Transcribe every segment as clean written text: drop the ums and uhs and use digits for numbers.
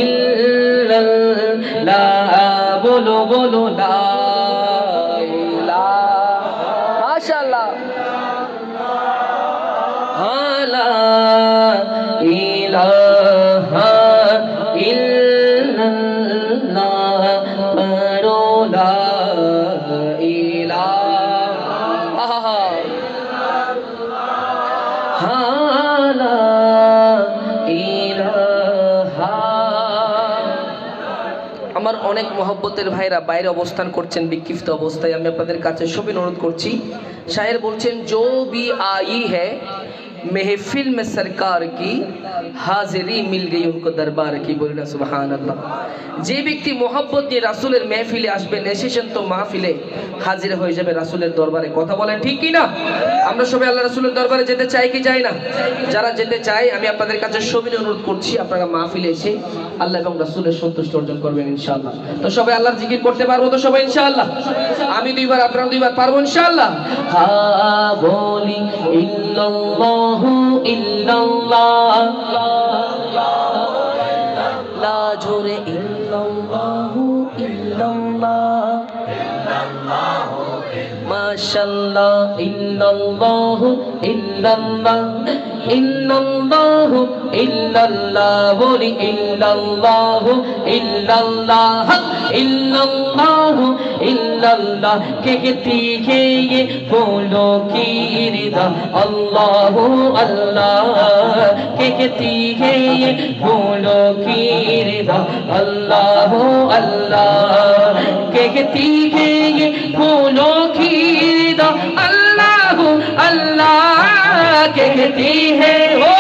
ইল্লাল্লাহ বলো বলো লা ইলাহা মাশাআল্লাহ লা ইলাহা ইল্লাল্লাহ পড়ো লা ইলাহা লা ইলাহা। আমার অনেক মহব্বতের ভাইরা বাইরে অবস্থান করছেন বিক্ষিপ্ত অবস্থায়, আমি আপনাদের কাছে সবই অনুরোধ করছি। শায়ের বলছেন जो भी आई है महफिल में सरकार की हाजिरी मिल गई उनको दरबार की, बोली ना सुबहान अल्लाह। যে ব্যক্তি মোহাব্বত নিয়ে রাসূলের মেহফিলে আসবেন, এসেছেন তো মাহফিলে হাজির হয়ে যাবে রাসূলের দরবারে। কথা বলেন ঠিক কি না? আমরা সবাই আল্লাহ রাসূলের দরবারে যেতে চাই কি চাই না? যারা যেতে চায় আমি আপনাদের কাছে সবিনয় অনুরোধ করছি, আপনারা মাহফিলে এসে আল্লাহ এবং রাসূলের সন্তুষ্টি অর্জন করবেন ইনশাআল্লাহ। তো সবাই আল্লাহর জিকির করতে পারবো তো সবাই ইনশাআল্লাহ? আমি দুইবার আপনারা দুইবার পারবো ইনশাআল্লাহ? হ্যাঁ বলি ইল্লাল্লাহু ইল্লাল্লাহ লা জোরে ইল্লাল্লাহু ইল্লাল্লাহ মাশাআল্লাহ ইল্লাল্লাহু ইল্লাল্লাহ ইল্লাল্লাহু ইল্লাল্লাহ বলি ইল্লাল্লাহু ইল্লাল্লাহ ইল্লাল্লাহু ইল্লাল্লাহ कहती है ये फूलों की रिदा अल्लाह अल्लाह कहती है ये फूलों की रिदा अल्लाह अल्लाह कहती है ये फूलों की रिदा अल्लाह अल्लाह कहती है ओ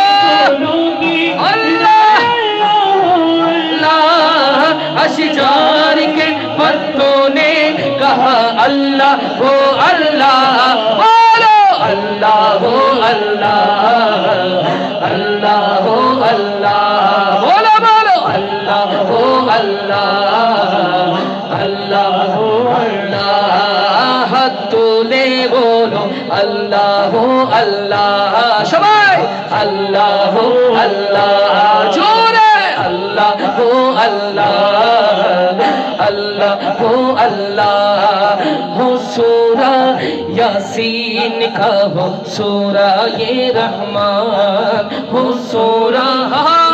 अल्लाह अल्लाह अशजार के पत्तों ने कहा अल्लाह हो अल्लाह बोलो अल्लाह हो अल्लाह अल्लाह हो अल्लाह बोलो बोलो अल्लाह हो अल्लाह अल्लाह हो अल्लाह हाथ तुले बोलो अल्लाह हो अल्लाह सबाई अल्लाह हो अल्लाह जोरे अल्लाह हो अल्लाह अल्लाह हो अल्लाह हो सूरा यासीन का हो सूरा ये रहमान हो सूरा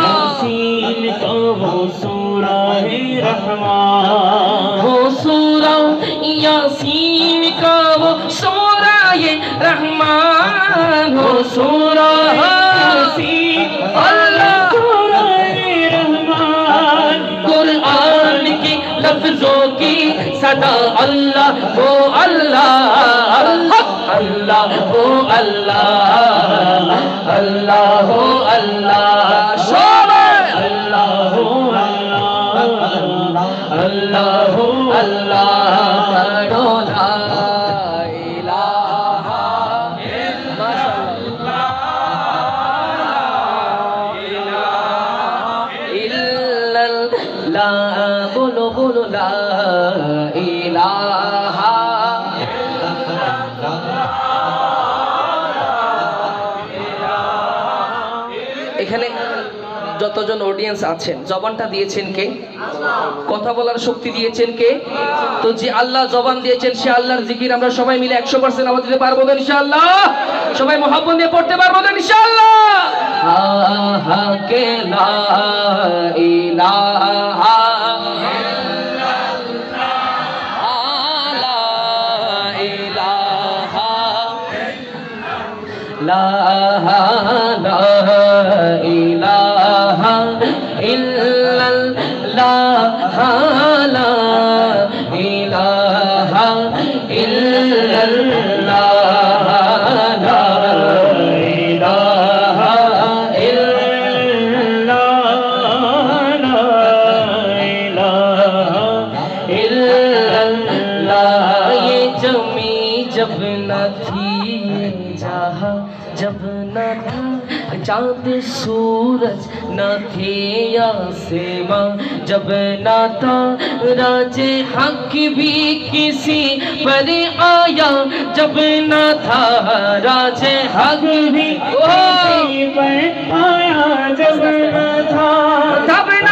यासीन का हो सूरा ये रहमान हो सूरा यासीन का वो सूरा ये रहमान हो सूरा यासीन अल्लाह सूरा ये रहमान कुरान की लफ्जों की सदा अल्लाह हो अल्लाह अल्लाह हो अल्लाह अल्लाह हो अल्लाह शोरे अल्लाह हो अल्लाह अल्लाह हो अल्लाह पढ़ो ला इलाहा इल्लल्लाह बोलो बोलो ला इलाहा এখানে যতজন অডিয়েন্স আছেন জবানটা দিয়েছেন কে? কথা বলার শক্তি দিয়েছেন কে? তো যে আল্লাহ জবান দিয়েছেন সে আল্লাহর জিকির আমরা সবাই মিলে 100% আওয়াজ দিতে পারবো তো ইনশাআল্লাহ? সবাই মুহাব্বত দিয়ে পড়তে পারবো তো ইনশাআল্লাহ? হা কে লা ইলাহা লা ইলাহা ইল্লাল্লাহ লা ইলাহা ইল্লাল্লাহ লা ইলাহা ইল্লাল্লাহ লা ইলাহা ইল্লাল্লাহ ये जमी जब न थी जहाँ जब न था चाँद सूरज न थे आसमां जब न था राजे हक भी किसी पर आया जब न था राजे हक भी किसी पर आया जब न था तब न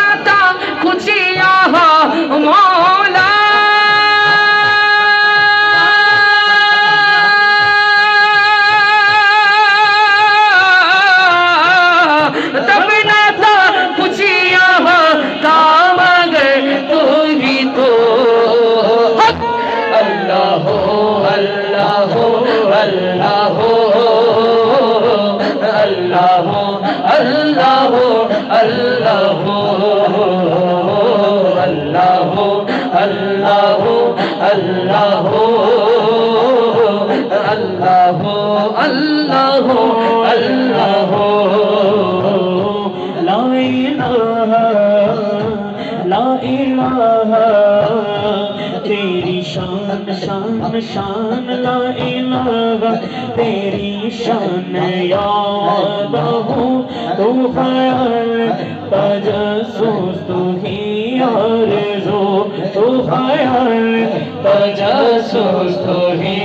तेरी शान शान शान ला इलाहा तेरी शान याद हूँ तू ख्याल तजस्सुस तू ही आरज़ू तू ख्याल तजस्सुस तू ही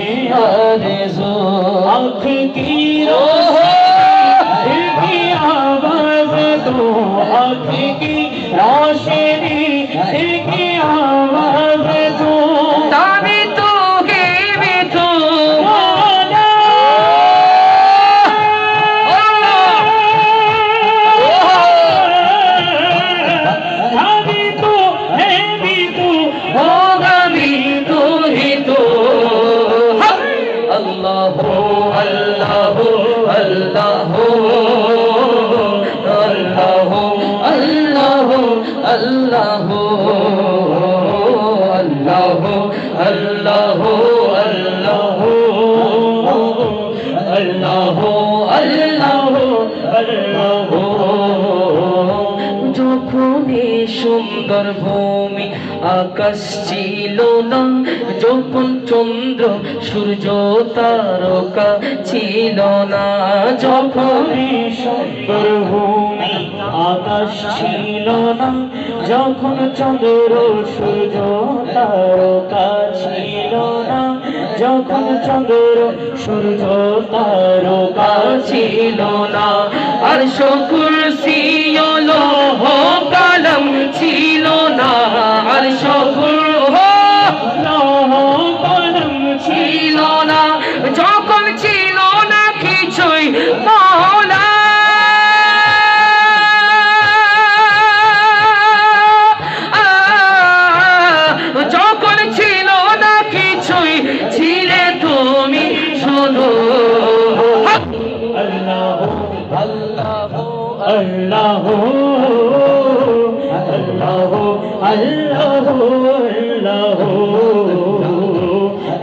आरज़ू आँख की रोशनी दिल की आवाज़ तू आँख की रोशनी दिल की आवाज़ तू ताबी तू ही भी तू अभी तू है भी तू होगा भी तू ही तू अल्लाह अल्लाह अल्लाह अल्लाह अल्लाह अल्लाह अल्लाह अल्लाह अल्लाह যখনই সুন্দর ভূমি আকাশ ছিল না যখন চন্দ্র সূর্য তারকা ছিল না যখনই সুন্দর ভূমি আকাশ ছিল না যখন চন্দ্র সূর্য তারকা ছিল না যখন চন্দ্র সূর্য তারকা ছিল না আর কুরসি লৌহ কলম ছিল না আর লৌহ কলম ছিল না যখন ছিল না কিছুই মওলা যখন ছিল না কিছুই ছিলে তুমি শোনো আল্লাহ আল্লাহ আল্লাহ আল্লাহ আল্লাহ আল্লাহ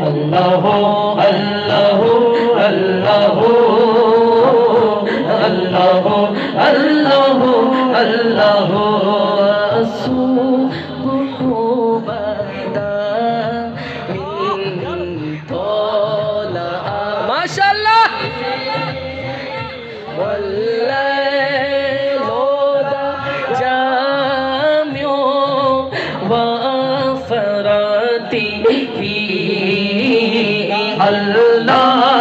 আল্লাহ আল্লাহ আল্লাহ আল্লাহ আল্লাহ মাশাআল্লাহ والليل جامع وفرته الله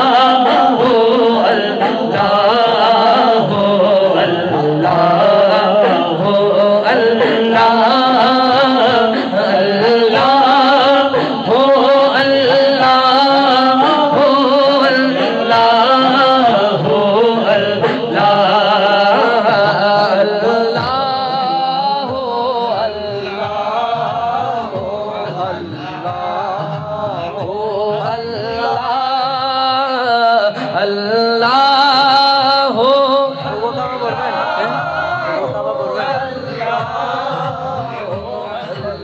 الله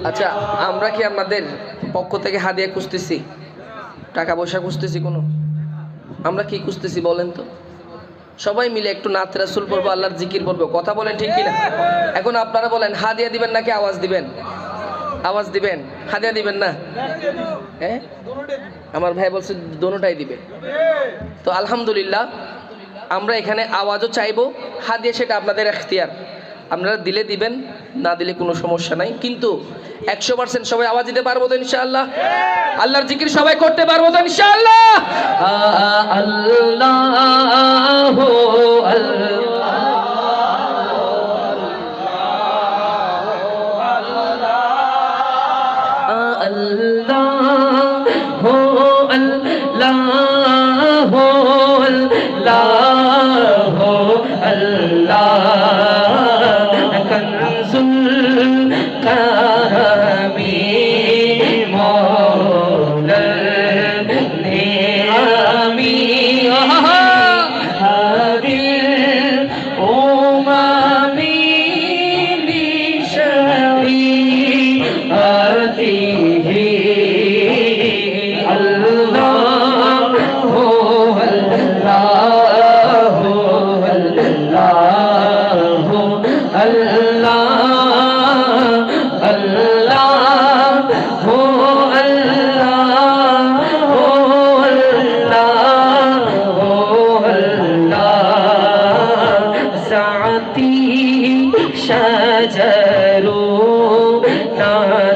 আচ্ছা আমরা কি আপনাদের পক্ষ থেকে হাদিয়া খুঁজতেছি টাকা পয়সা খুঁজতেছি কোনো আমরা কি খুঁজতেছি বলেন তো সবাই মিলে একটু নাত রাসূল পড়বো আল্লাহর জিকির পড়বো কথা বলেন ঠিক কি না এখন আপনারা বলেন হাদিয়া দিবেন নাকি আওয়াজ দিবেন হাদিয়া দিবেন না হ্যাঁ আমার ভাই বলছে দোনোটাই দিবে তো আলহামদুলিল্লাহ আমরা এখানে আওয়াজও চাইবো হাদিয়া সেটা আপনাদের ইখতিয়ার আপনারা দিলে দিবেন না দিলে কোনো সমস্যা নাই কিন্তু 100% সবাই আওয়াজ দিতে পারবো তো ইনশাআল্লাহ আল্লাহর জিকির সবাই করতে পারবো তো ইনশাআল্লাহ আল্লাহু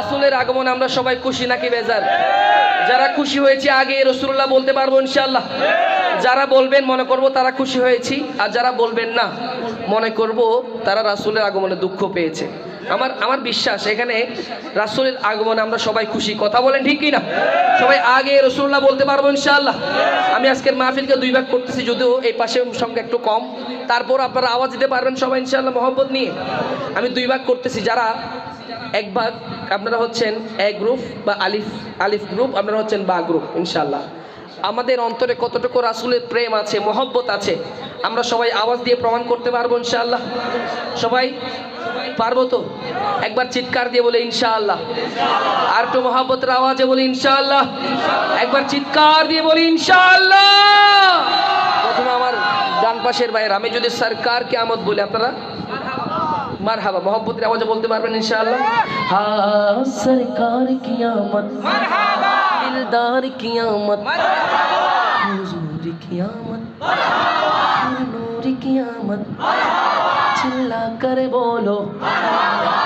রাসূলের আগমনে আমরা সবাই খুশি নাকি বেজার? যারা খুশি হয়েছে আগে রাসূলুল্লাহ বলতে পারবো ইনশাআল্লাহ। যারা বলবেন মনে করব তারা খুশি হয়েছি, আর যারা বলবেন না মনে করব তারা রাসূলের আগমনে দুঃখ পেয়েছে। আমার বিশ্বাস এখানে রাসূলের আগমনে আমরা সবাই খুশি। কথা বলেন ঠিক কি না? সবাই আগে রাসূলুল্লাহ বলতে পারবো ইনশাআল্লাহ। আমি আজকের মাহফিলকে দুই ভাগ করতেছি, যদিও এই পাশে সংখ্যা একটু কম, তারপর আপনারা আওয়াজ দিতে পারবেন সবাই ইনশাআল্লাহ মহব্বত নিয়ে। আমি দুই ভাগ করতেছি, যারা এক ভাগ আপনারা হচ্ছেন এ গ্রুপ বা আলিফ গ্রুপ, আপনারা হচ্ছেন বা গ্রুপ ইনশাআল্লাহ। আমাদের অন্তরে কতটুকু রাসূলের প্রেম আছে, মহব্বত আছে, আমরা সবাই আওয়াজ দিয়ে প্রমাণ করতে পারবো ইনশাআল্লাহ। সবাই পারবো তো? একবার চিৎকার দিয়ে বলে ইনশাআল্লাহ। আর একটু মহব্বতের আওয়াজে বলি ইনশাআল্লাহ। একবার চিৎকার দিয়ে বলি ইনশাআল্লাহ। প্রথমে আমার ডান পাশের ভাইয়ের, আমি যদি সরকার কিয়ামত বলি আপনারা মারহাবা মহব্বতের আওয়াজে বলতে পারবেন ইনশাআল্লাহ। হ্যাঁ সরকার কিয়ামত মারহাবা, দিলদার কিয়ামত হুজুর কিয়ামত নূর कियामत चिल्ला कर बोलो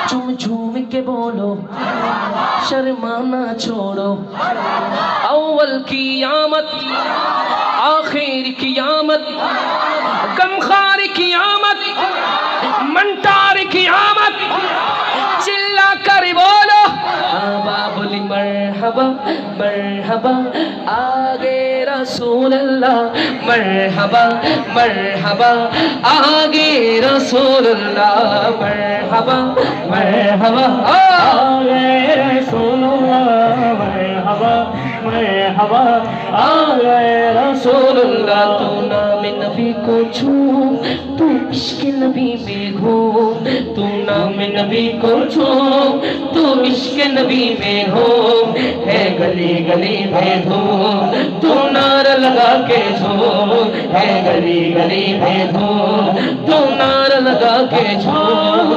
झूम झूम के बोलो शर्माना छोड़ो अव्वल कियामत आखिर कियामत गमखार कियामत मंटार कियामत चिल्ला कर बोलो बोली मरहबा मरहबा आगे रसूल अल्लाह मरहबा मरहबा आगे रसूल अल्लाह मरहबा मरहबा आगे रसूल अल्लाह मरहबा मरहबा आगे रसूल अल्लाह। तू नाम नबी को छू तू इश्क नबी में घूम, तू नाम नबी को छू तू इश्क नबी में घूम, है गली गली में धूम तू नारा लगा के झूम, है गली गली में धूम तू नारा लगा के झूम।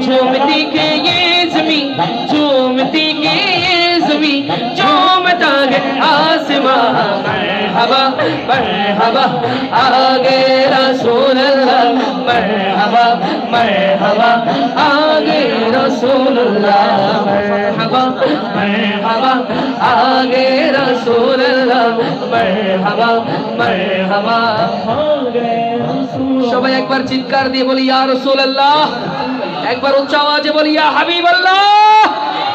झूमती के ये ज़मीं झूमती के ये ज़मीं झूमता है आसमां मरहबा मरहबा आगे रसूल अल्लाह मरहबा मरहबा आगे रसूल अल्लाह मरहबा मरहबा आगे रसूल अल्लाह मरहबा मरहबा आगे रसूल। সবাই একবার চিৎকার দিয়ে বলি ইয়া রাসূলুল্লাহ, একবার উচ্চ আওয়াজে বলি ইয়া হাবিবাল্লাহ,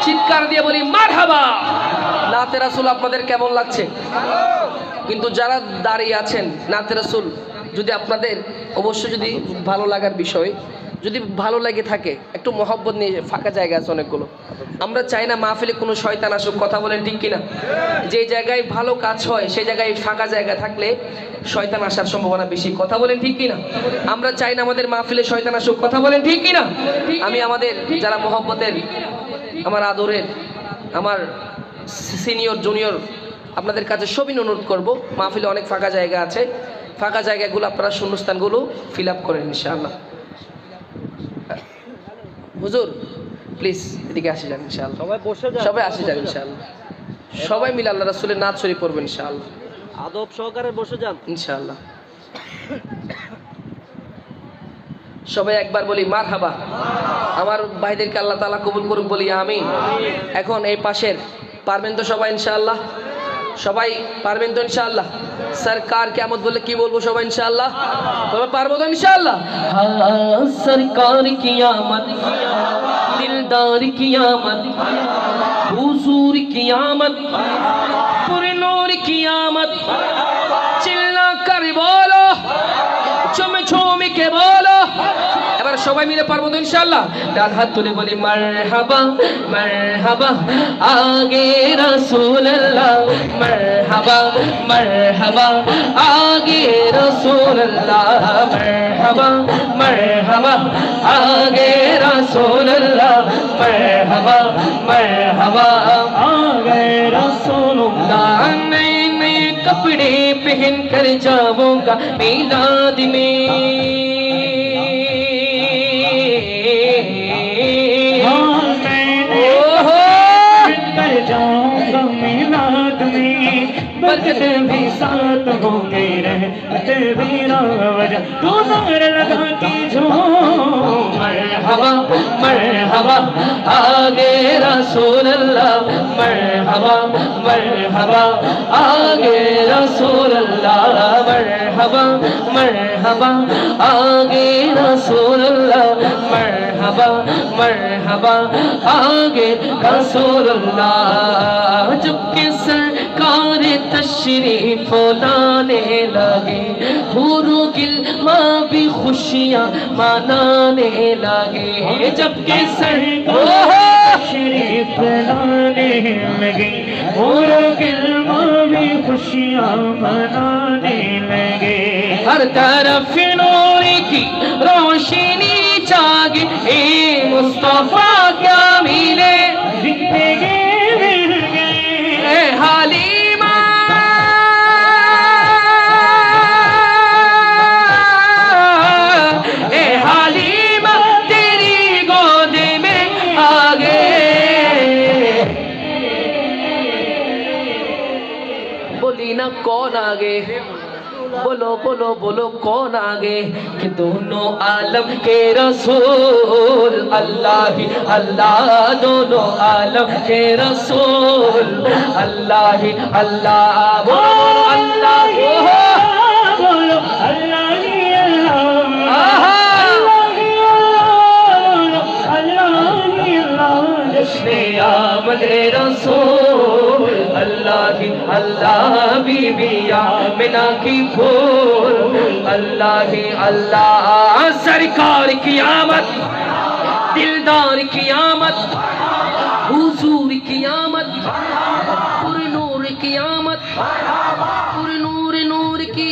চিৎকার দিয়ে বলি মারহাবা। নাতে রাসূল আপনাদের কেমন লাগছে? কিন্তু যারা দাঁড়িয়ে আছেন নাতে রাসূল যদি আপনাদের অবশ্যই যদি ভালো লাগার বিষয় যদি ভালো লাগে থাকে একটু মহব্বত নিয়ে, ফাঁকা জায়গা আছে অনেকগুলো, আমরা চাই না মাহফিলে কোনো শয়তান আসুক। কথা বলেন ঠিক কিনা? যে জায়গায় ভালো কাজ হয় সেই জায়গায় ফাঁকা জায়গা থাকলে শয়তান আসার সম্ভাবনা বেশি। কথা বলেন ঠিক কিনা? আমরা চাই না আমাদের মাহফিলে শয়তান আসুক। কথা বলেন ঠিক কিনা? আমি আমাদের যারা মহব্বতের, আমার আদরের, আমার সিনিয়র জুনিয়র আপনাদের কাছে সবই অনুরোধ করব, মাহফিলে অনেক ফাঁকা জায়গা আছে, ফাঁকা জায়গাগুলো আপনারা শূন্যস্থানগুলো ফিল আপ করেন ইনশাআল্লাহ। হুজুর প্লিজ এদিকে আসে যান ইনশাআল্লাহ। সবাই বসে যান, সবাই আসে যান ইনশাআল্লাহ। সবাই মিলে আল্লাহ রাসূলের নাত শরীফ পড়বেন ইনশাআল্লাহ। আদব সহকারে বসে যান ইনশাআল্লাহ। সবাই একবার বলি মারহাবা। আমার ভাইদেরকে আল্লাহ তাআলা কবুল করুক বলি আমিন। এখন এই পাশের পারবেন তো সবাই ইনশাআল্লাহ? সবাই পারবেন তো ইনশাআল্লাহ? সরকার কিয়ামত বলে কি বলবো সবাই ইনশাআল্লাহ? তবে পারবো তো ইনশাআল্লাহ? হ্যাঁ সরকার কিয়ামত দিলদার কিয়ামত হুজুর কিয়ামত পুরে নূর কিয়ামত চিল্লা করে বলো চুমে চুমে কে বলো। এবার সবাই মিলে পারবো তো ইনশাআল্লাহ? ডান হাত তুলে বলি মারহাবা মারহাবা আগে রাসূলুল্লাহ মারহাবা মারহাবা আগে রাসূলুল্লাহ মারহাবা মারহাবা আগে রাসূলুল্লাহ মারহাবা মারহাবা আগে রাসূলুল্লাহ। नए नए कपड़े पहन कर जाऊंगा मिलाद में, जाऊंगा मिलाद में, बरकत भी साथ होंगे रहमत भी रावजा, तू नार लगा के झूम मरहबा मरहबा आगे रसूल अल्लाह मरहबा मरहबा आगे रसूल अल्लाह मरहबा मरहबा आगे रसूल अल्लाह मरहबा मरहबा आगे रसूल अल्लाह चुपके सरकार तशरीफ लाने लगे हुरू गिलमा भी खुशियाँ मनाने लगे जबकि शरीफ लाने लगे और गिलमा भी खुशियाँ मनाने लगे हर तरफ नूर की रोशनी जागे ए मुस्तफा क्या मिले जिंदगी मिल गई ए हालिमा ए हालिमा तेरी गोद में आ गए बोली ना कौन आ गए बोलो बोलो बोलो कौन आगे कि दोनों आलम के रसूल अल्लाह ही अल्लाह दोनों आलम के रसूल अल्लाह ही अल्लाह बोलो अल्लाह बोलो अल्लाह ही अल्लाह आहा अल्लाह ही अल्लाह जश्ने आमद रसूल अल्लाह ही अल्लाह बीबिया मिना की फूल अल्लाह ही अल्लाह सरकार की आमद दिलदार की आमद हुजूर की आमद पुर नूर की आमद पुर नूर नूर की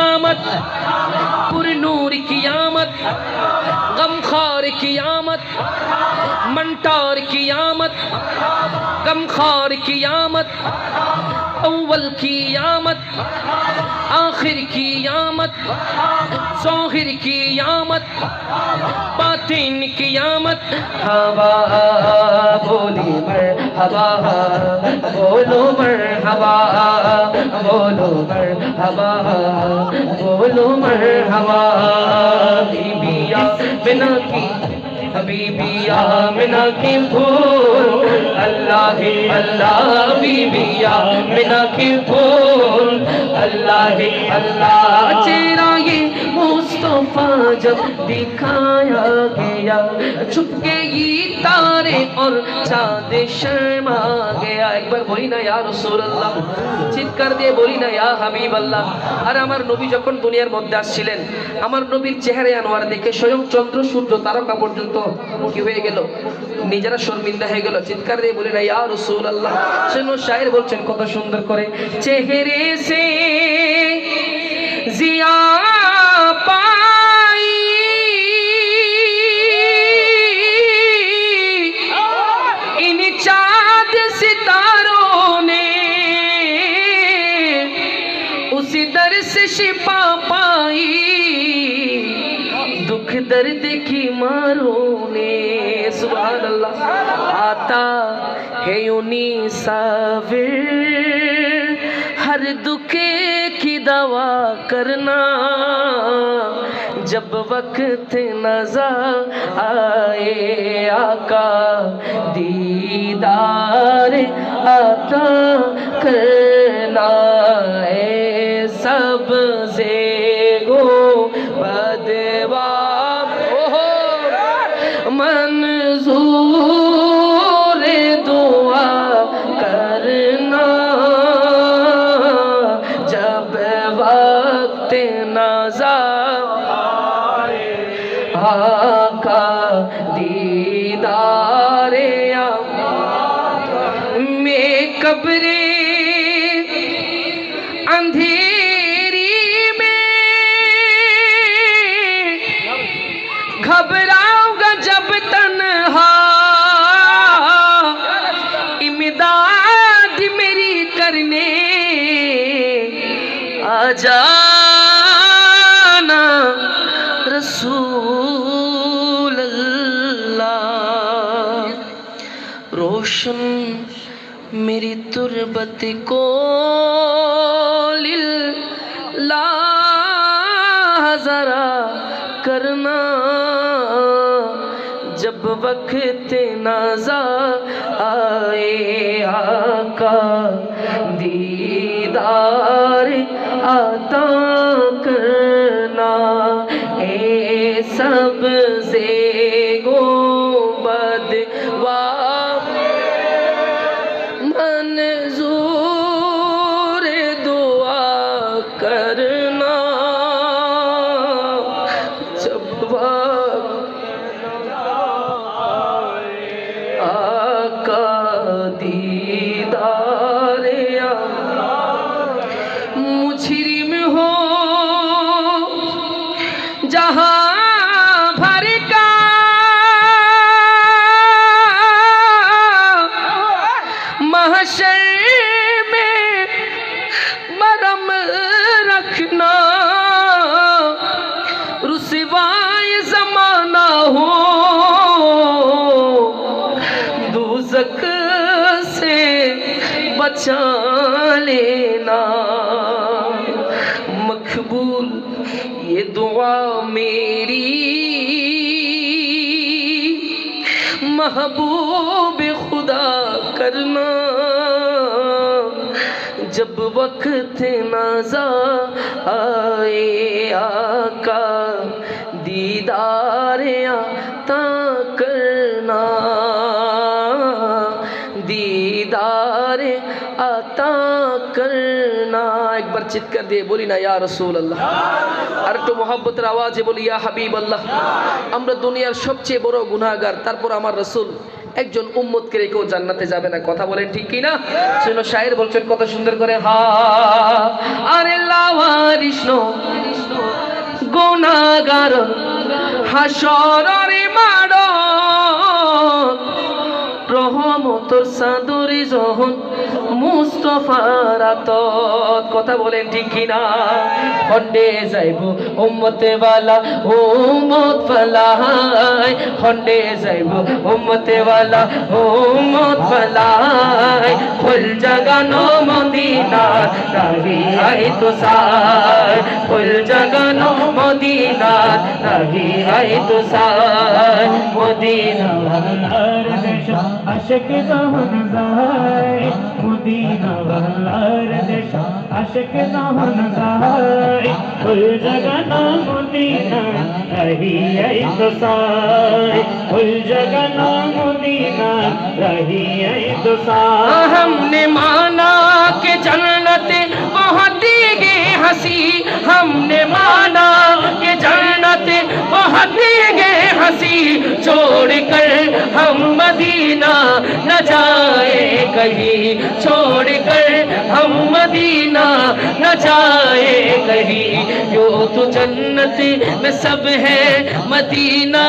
आमद पुर नूर की आमद गमखार की आमद मंटार की आमद गमखार की आमद अव्वल की आमद आखिर की आमद ज़ाहिर की आमद बातिन की आमद हवा बोली मरहबा बोलो मरहबा बोलो मरहबा बोलो मरहबा बीबिया बिना की हबीबिया मिना की फूल अल्लाह ही अल्लाह बीबिया मिना की फूल अल्लाह ही अल्लाह चेहरा ये मुस्तफा जब दिखाया गया छुपके ये तारे और चाँद शर्मा गया एक बार बोली ना या रसूल अल्लाह চিৎকার দিয়ে বলি না ইয়া হাবিব আল্লাহ আর আমার নবী যখন দুনিয়ার মধ্যে আসছিলেন আমার নবীর চেহারা আনোয়ার দেখে স্বয়ং চন্দ্র সূর্য তারকা পর্যন্ত কি হয়ে গেল নিজেরা শর্মিন্দা হয়ে গেল চিৎকার দিয়ে বলি না ইয়া রাসূল আল্লাহ সেজন্য শায়ের বলছেন কত সুন্দর করে চেহারে সে জিয়া পাই इन चाँद सितारों ने उसी दर से शिफा पाई दुख दर्द की मारों ने सुभान अल्लाह आता है उन्हीं साविर हर दुख की दवा करना जब वक्त नजर आए आका दीदार आता करना है सब ज़ेगो बदवा मंजूर दुआ करना जब वक्त नजर आका दीदारे में कब्रे अंधेरी में घबराऊंगा जब तन्हा इमदाद मेरी करने आ जाना रसूल अल्लाह रोशन मेरी तुरबत को लिल्लाह ज़रा करना जब वक्त नज़ा आए आका दीदार अता करना ए सब से गोबद वा मंजूर दुआ करना जब आका दीदार मुजरिम हो जहां भर का महशर में मरम रखना रुसवाए ज़माना हो दोज़ख से बचा लेना मकबूल ये दुआ मेरी महबूब खुदा करना जब वक्त नज़ा आए आका दीदार अता करना दीदार अता करना एक बार चित कर दिए बोली ना या रसूल अल्लाह আর একটু মোহাব্বতের আওয়াজে বলি ইয়া হাবিব আল্লাহ আমরা দুনিয়ার সবচেয়ে বড় গুনাহগার তারপর আমার রাসূল একজন উম্মতকে রেখেও জান্নাতে যাবে না কথা বলেন ঠিক কি না শুনো শায়ের বলছেন কত সুন্দর করে হা আরে লাওয়ারিস নো গুনাহগার হাসরের মাড় রহমতের চাদরে যখন মুস্তাফার আতত কথা বলেন ঠিক কি না খন্ডে যাইব উম্মতে ওয়ালা উম্মত ফলাই খন্ডে যাইব উম্মতে ওয়ালা উম্মত ফলাই ফুল জাগানো মদিনা রাহি আই তো সাই ফুল জাগানো মদিনা রাহি আই তো সাই মদিনা আশিক জাহান যায় মদিনা ওয়ালার দেশ আশিক জাহান যায় ফুল জগনা মদিনা রহি আই তো সাই ফুল জগনা মদিনা রহি আই তো সাই हमने माना कि जन्नत बहुत गे हंसी हमने माना कि जन्नत बहुत गे हंसी छोड़ कर हम मदीना न जाए कहीं छोड़ कर हम मदीना न जाए कहीं यो तो जन्नत में सब है मदीना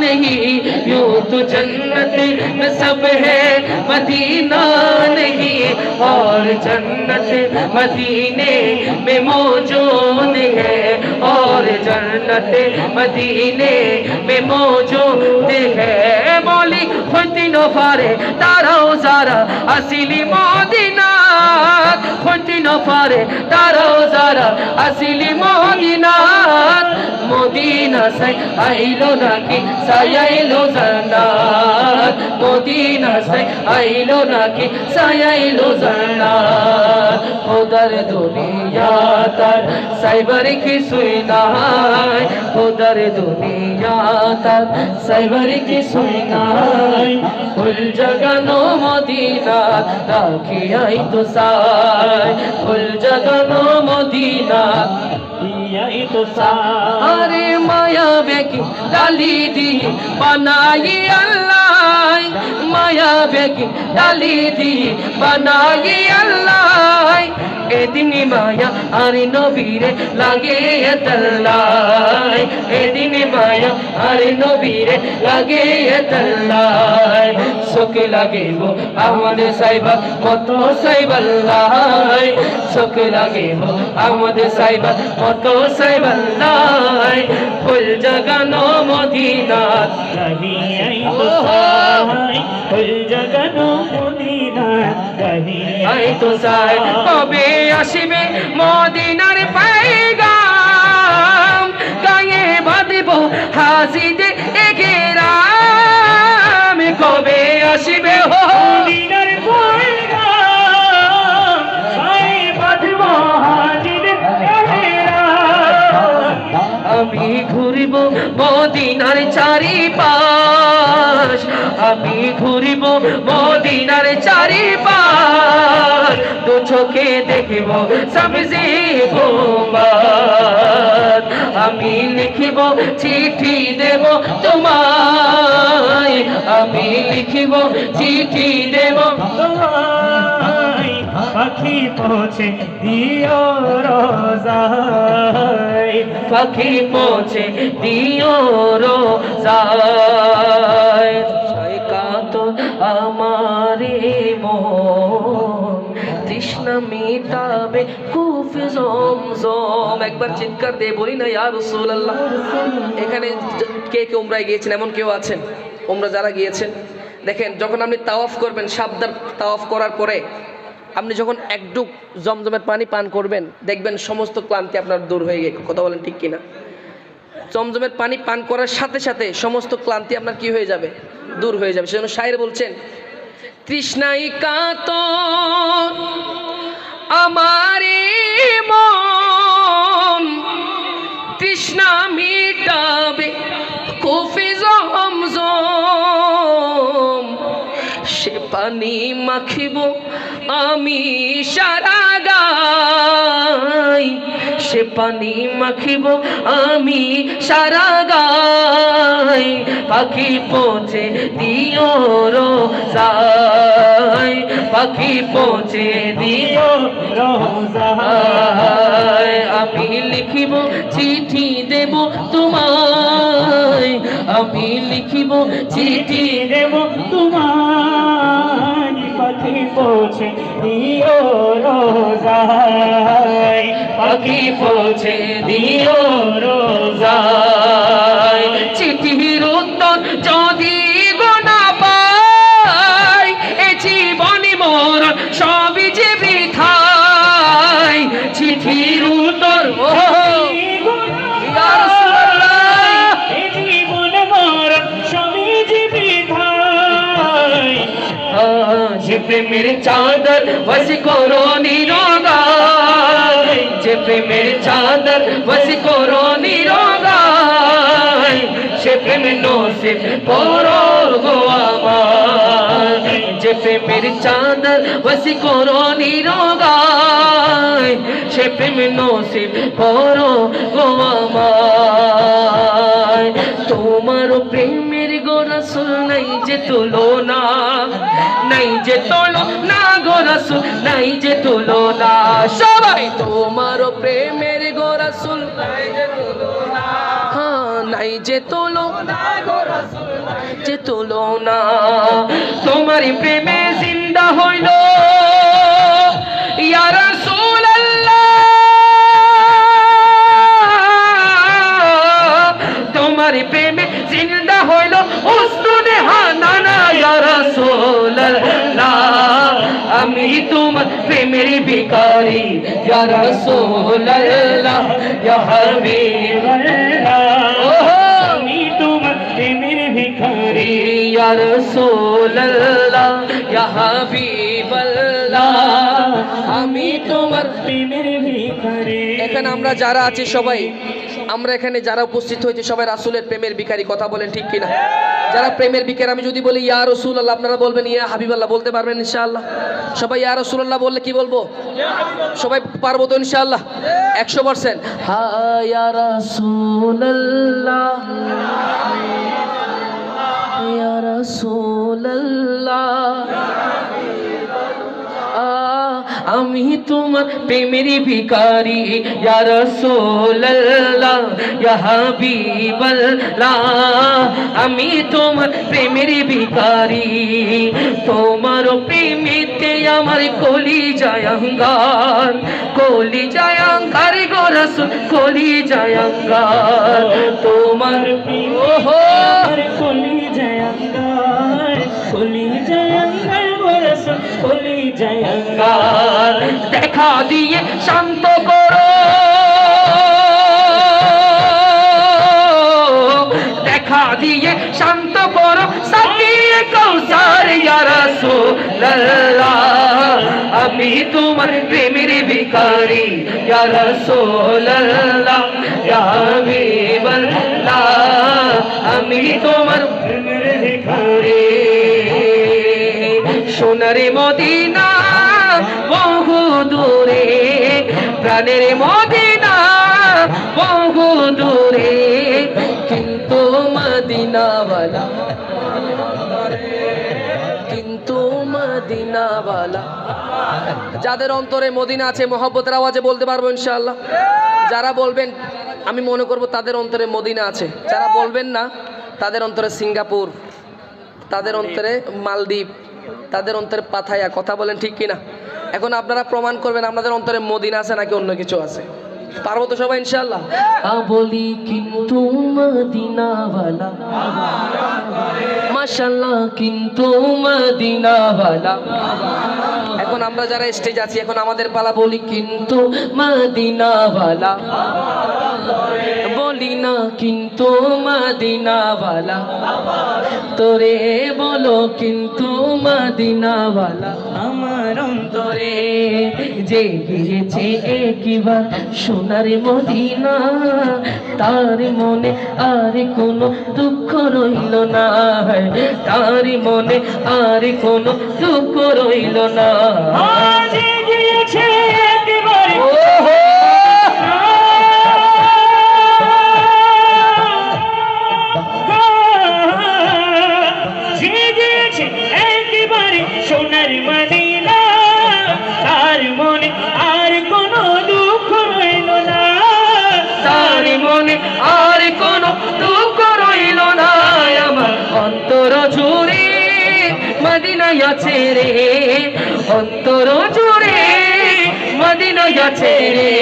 नहीं यो तो जन्नत में सब है मदीना नहीं और जन्नत मदीने में मौजूद है और जन्नत मदीने में मौजूद है मौली खुदी नो फारे तारा जारा असली मदीना खुदी नो फारे तारा जारा असली मदीना मदीना से आइलो नाकी सायाइलो जन्नत मदीना से आइलो नाकी सायाइलो जन्नत खुदार दुनिया तार साइबर की सुनाई खुदार दुनिया तार साइबर की सुनाई ফুল জগানো মদিনা রাখি আই তো সাই ফুল জগানো মদিনা আই তো সাই আরে মায়া বেকি ডালি দি বানাই আল্লাহ মায়া বেকি ডালি দি বানাই আল্লাহ এদিন মায়া আরে নবীরে লাগে তল্লাই এদিন মায়া আরে নবীরে লাগে তল্লাই সোকে লাগে গো আমাদের সাইবা কত সাইবাল্লাই সোকে লাগে গো আমাদের সাইবা কত সাইবাল্লাই ফুল জগানো মদিনা রহি আই তো সাই ফুল জগানো মদিনা রহি আই তো সাই কবে আসিবে মদিনার পায়গাম গায়ে বাঁধব হাজিদে এগেরা আসিবে হো মদিনার পয়গাম গায়ে বাঁধব হাজির এহরাম। আমি ঘুরিব মদিনার চারিপাশ, আমি ঘুরিব মদিনার চারিপাশ, দু চোখে দেখিব সবজি গোবাদ। আমি লিখিব চিঠি দেব তোমায়, আমি লিখিব চিঠি দেব তোমায় পাখি পৌঁছে দিও রোজায়। পাখি পৌঁছে দিও রোজায়। কাতো আমারে মন, তৃষ্ণা মিটাবে কুফে জমজম। একবার চিৎকার দিয়ে বলি না ইয়া রাসূলুল্লাহ। এখানে কে কে উমরায় গিয়েছেন? এমন কেউ আছেন উমরা যারা গিয়েছেন? দেখেন, যখন আপনি তাওয়াফ করবেন, শাবদার তাওয়াফ করার পরে আপনি যখন এক ডুব জমজমের পানি পান করবেন, দেখবেন সমস্ত ক্লান্তি আপনার দূর হয়ে গেছে। কথা বলেন ঠিক কিনা? জমজমের পানি পান করার সাথে সাথে সমস্ত ক্লান্তি আপনার কি হয়ে যাবে? দূর হয়ে যাবে। সেজন্য শায়ের বলছেন, তৃষ্ণাই কাতর আমারে মন, তৃষ্ণা মিটাবে কুফে জমজম। সে পানি মাখিব আমি সারা গাই, সে পানি মাখিব আমি সারা গাই। পাখি পৌঁছে দিও রোজায়, পাখি পৌঁছে দিও রোজায়। আমি লিখিব চিঠি দেব তোমায়, আমি লিখিব চিঠি দেব তোমায়। পাখি পৌঁছে দিও রোজায়, পাখি পৌঁছে দিও রোজায়। চিঠির উত্তর যদি গোনা পাই, এ জীবনী মোর সবই যে বৃথায়। চিঠির উত্তর ইয়া রাসূলুল্লাহ, এ জীবন মোর সবই যে বৃথায়। যে প্রেমের চাদর বসি করো নিরোগায়, যে প্রেমের চাদর বসি করো নিরোগায়। সে প্রেম নসিব করো গো আমার, যে প্রেমের চাদর বসি করো নিরোগায়। সে প্রেম নসিব করো গো আমার। তোমার প্রেমের গো রাসূল নাই যে তুলনা, নাই যে তুলনা গো রাসূল, নাই যে তুলনা। সবাই তোমার প্রেমের গো রাসূল নাই যে তুলনা, হ্যাঁ নাই যে তুলনা গো রাসূল, যে তুলনা। তোমার প্রেমে জিন্দা হইল ইয়া রাসূলুল্লাহ, তোমার প্রেমে জিন্দা হইল উস্তুনে হানানা ইয়া রাসূলুল্লাহ। আমি তোমার প্রেমের ভিখারি ইয়া রাসূলুল্লাহ, ইয়া হাবিবাল্লাহ। আমি তোমার প্রেমের ভিখারি ইয়া রাসূলুল্লাহ, ইয়া হাবিবাল্লাহ। আমি তোমার প্রেমের ভিখারি। এখানে আমরা যারা আছি সবাই, আমরা এখানে যারা উপস্থিত হয়েছে সবাই রাসূলের প্রেমের ভিখারি। কথা বলেন ঠিক কিনা? যারা প্রেমের ভিখারি, আমি যদি বলি ইয়া রাসূলুল্লাহ, আপনারা বলবেন ইয়া হাবিবাল্লাহ, বলতে পারবেন ইনশাআল্লাহ? সবাই ইয়া রাসূলুল্লাহ বললে কি বলবো? সবাই পারবো তো ইনশাআল্লাহ? 100%। হা ইয়া রাসূলুল্লাহ, ইয়া রাসূলুল্লাহ। আমি তোমার প্রেমের ভিখারি ইয়া রাসূলুল্লাহ, ইয়া হাবিবাল্লাহ। আমি তোমার প্রেমের ভিখারি, তোমার প্রেমেতে আমার কলিজায় অঙ্গার, কলিজায় অঙ্গার গো রাসূল, কলিজায় অঙ্গার। তোমার ওহো কলিজায় অঙ্গার, কলিজায় অঙ্গার গো রাসূল, কলিজায় অঙ্গার। দেখা দিয়ে শান্ত করো, দেখা দিয়ে শান্ত করো সাকিয়ে কৌসার আমি তোমার প্রেমের ভিখারি ইয়া রাসূলুল্লাহ ইয়া হাবিবাল্লাহ আমি তোমার প্রেমের ভিখারি সোনার মদিনা বহু দূরে প্রাণের মদিনা বহু দূরে কিন্তু মদিনাওয়ালা কিন্তু মদিনাওয়ালা যাদের অন্তরে মদিনা আছে মহব্বতের আওয়াজে বলতে পারবো ইনশাআল্লাহ যারা বলবেন আমি মনে করব তাদের অন্তরে মদিনা আছে যারা বলবেন না তাদের অন্তরে সিঙ্গাপুর তাদের অন্তরে মালদ্বীপ তাদের অন্তরে পাথায়া কথা বলেন ঠিক কিনা এখন আপনারা প্রমাণ করবেন আপনাদের অন্তরে মদিনা আছে নাকি অন্য কিছু আছে পারবো তো সবাই ইনশাআল্লাহ বলি কিন্তু মদিনাওয়ালা মাশাআল্লাহ কিন্তু মদিনাওয়ালা এখন আমরা যারা স্টেজ আছি এখন আমাদের পালা বলি কিন্তু মদিনাওয়ালা বলি না কিন্তু মদিনাওয়ালা তোরে বলো কিন্তু মদিনাওয়ালা আমার অন্তরে যে গিয়েছে একবার সোনার মদিনা তার মনে আর কোনো দুঃখ রইল না তার মনে আর কোনো দুঃখ রইল না আজ গিয়েছে একেবারে গিয়েছে একেবারে সোনার মদিনা তার মনে আর কোনো দুঃখ রইল না তার মনে আর কোনো দুঃখ রইল না আমার অন্তর জুড়ে মদিনায় আছে রে অন্তর জুড়ে মদিনায় আছে রে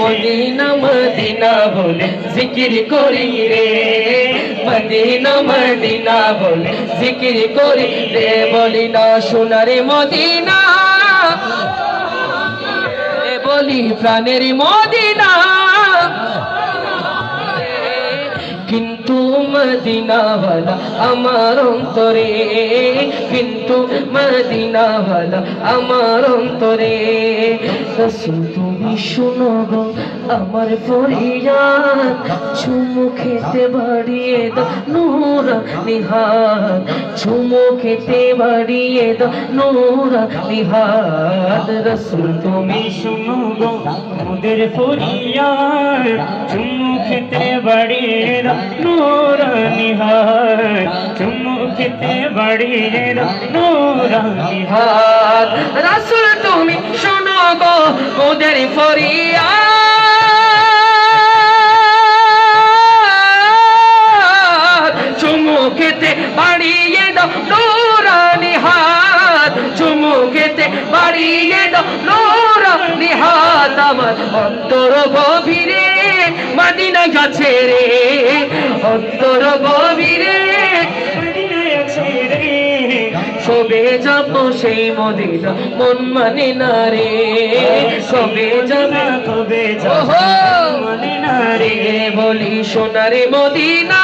মদিনা মদিনা বলে জিকির করি রে মদিনা মদিনা বলে জিকির করি রে বলি না সোনারে মদিনা এ বলি প্রাণের মদিনা কিন্তু মদিনাওয়ালা আমার অন্তরে কিন্তু মদিনাওয়ালা আমার অন্তরে রাসূল তুমি শোনো গো আমার ফরিয়াদ চুমু খেতে বাড়িয়ে দাও নূরানি হাত চুমু খেতে বাড়িয়ে দাও নূরানি হাত রাসূল তুমি শোনো গো মোদের ফরিয়াদ চুমু খেতে বাড়িয়ে দাও নূরানি হাত চুমু খেতে বাড়িয়ে দাও নূরানি হাত রাসূল তুমি শোনো গো মোদের ফরিয়াদ চুমু খেতে বাড়িয়ে দাও নূরানি হাত চুমু খেতে বাড়িয়ে দাও নূরানি হাত আমার অন্তর গভীরে মদিনা গেছে রে অন্তর গভীরে মদিনায় আছে রে সবে যাব সেই মদিনা মন মানে না রে সবে যাব কবে ওহো মানে না রে বলি সোনারে মদিনা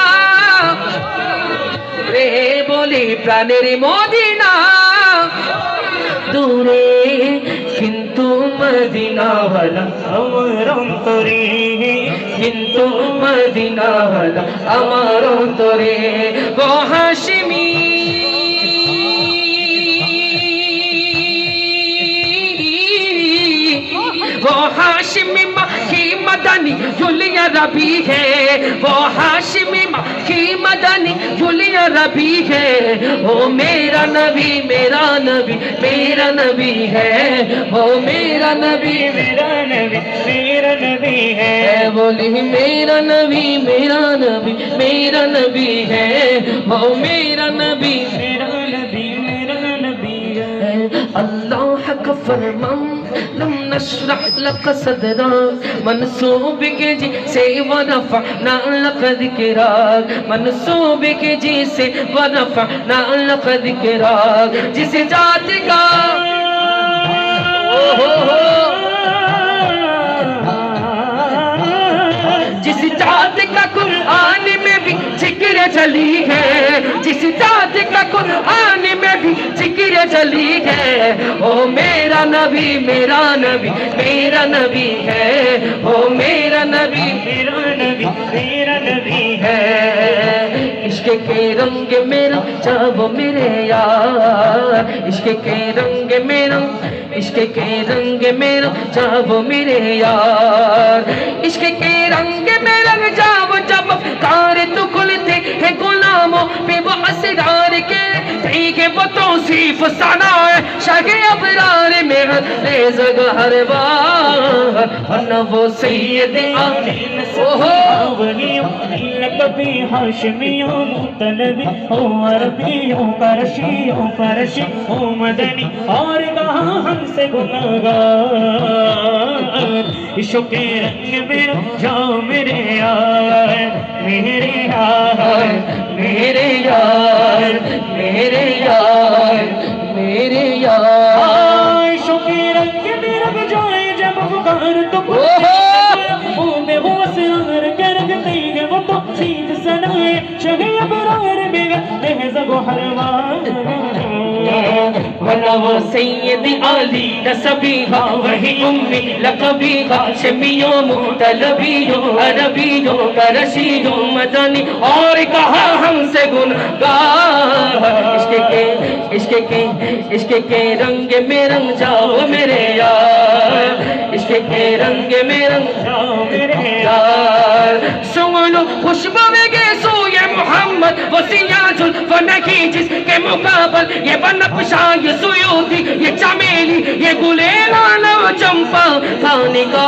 রে বলি প্রাণের মদিনা দূরে কিন্তু মদিনাওয়ালা আমার অন্তরে কিন্তু মদিনাওয়ালা আমার অন্তরে গো হাশিমি वो हाशिमी मक्खी मदनी जुलिया रबी है वो हाशिमी मक्खी मदनी जुलिया रबी है वो मेरा नबी मेरा नबी मेरा नबी है वो मेरा नबी मेरा नबी है बोली मेरा नबी मेरा नबी मेरा नबी है वो मेरा नबी मेरा नबी है अल्लाह का फरमान लम नशरह लक सदरक मनसूब के जी से वरफअना लक ज़िक्रक मनसूब के जी से वरफअना लक ज़िक्रक जिस जात का जिस जात का कुरान में भी जिक्र चली है जिस जात का कुरान में भी जिक्र जली है। ओ मेरा नबी मेरा नबी मेरा नबी है। ओ मेरा नबी मेरा नबी मेरा नबी है। इश्क के रंग में रंगा वो मेरे यार, इश्क के रंग में रंग, इश्क के रंग में रंगा वो मेरे यार, इश्क के रंग में रंग जाओ जब कार तो खुलते हैं गुलामों पे वो असरार के ठीक वो तौसीफ सना है शागे अबरार में हर जगह हर बार वरना वो सैयद आने ओहो कभी हाशमियों मुतलबी हो अरबियों करशियों फरशी हो मदनी और कहा हमसे गुनाहगार। इश्क़ के रंग में जाओ मेरे यार, मेरे यार, मेरे यार, मेरे यार, मेरे यार। इश्क़ के रंग में रंग जाए जब पुकार तो में वो असरार के रंगते हैं वो तो सीध सनाए शगे अबरार बेगा लहज़ो हरवार। वरना वो सैयद आली नसबीहा वही उम्मी लकबीहा शमियों मुतलबियों अरबियों करशियों मदनी और कहा हमसे गुनहगार। इश्क के रंग में रंग जाओ मेरे यार, इश्क के रंग में रंग जाओ मेरे यार। सुन लो खुशबू में गेसो ये मोहम्मद वो सियाजुल फनकी जिसके मुकाबल ये बनफशा ये सुयूदी ये चमेली ये गुलेलाना वो चंपा खाने का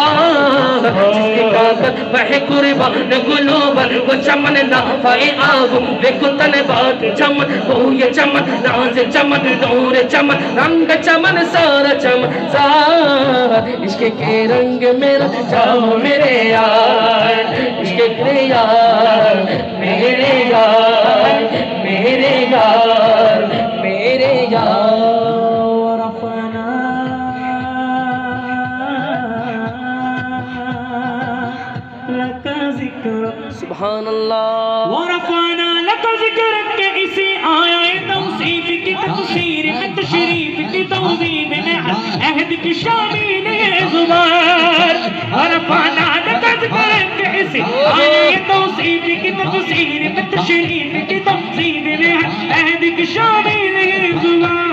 जिसके कागज वह कुर्बान गुलोबर वो चमन ना फाए आगुम वे कुतन बात चमन वो ये चमन नाज चमन नूर चमन रंग चमन सारा चमन सार। इश्क के रंग में जाओ मेरे यार, इश्क के यार, मेरे यार, मेरे यार, मेरे यार। रफ़ना लक ज़िक्र सुभान अल्लाह। वरफ़ना लक ज़िक्र के इसी आया तौसीफ की तफसीर में तशरीफ की तौज़ीब में अहद की शामिल है ज़ुबार। वरफ़ना लक ज़िक्र के इसी आया तौसीफ की तफसीर में तशरीफ की तौज़ीब में अहद की शामिल है ज़ुबार।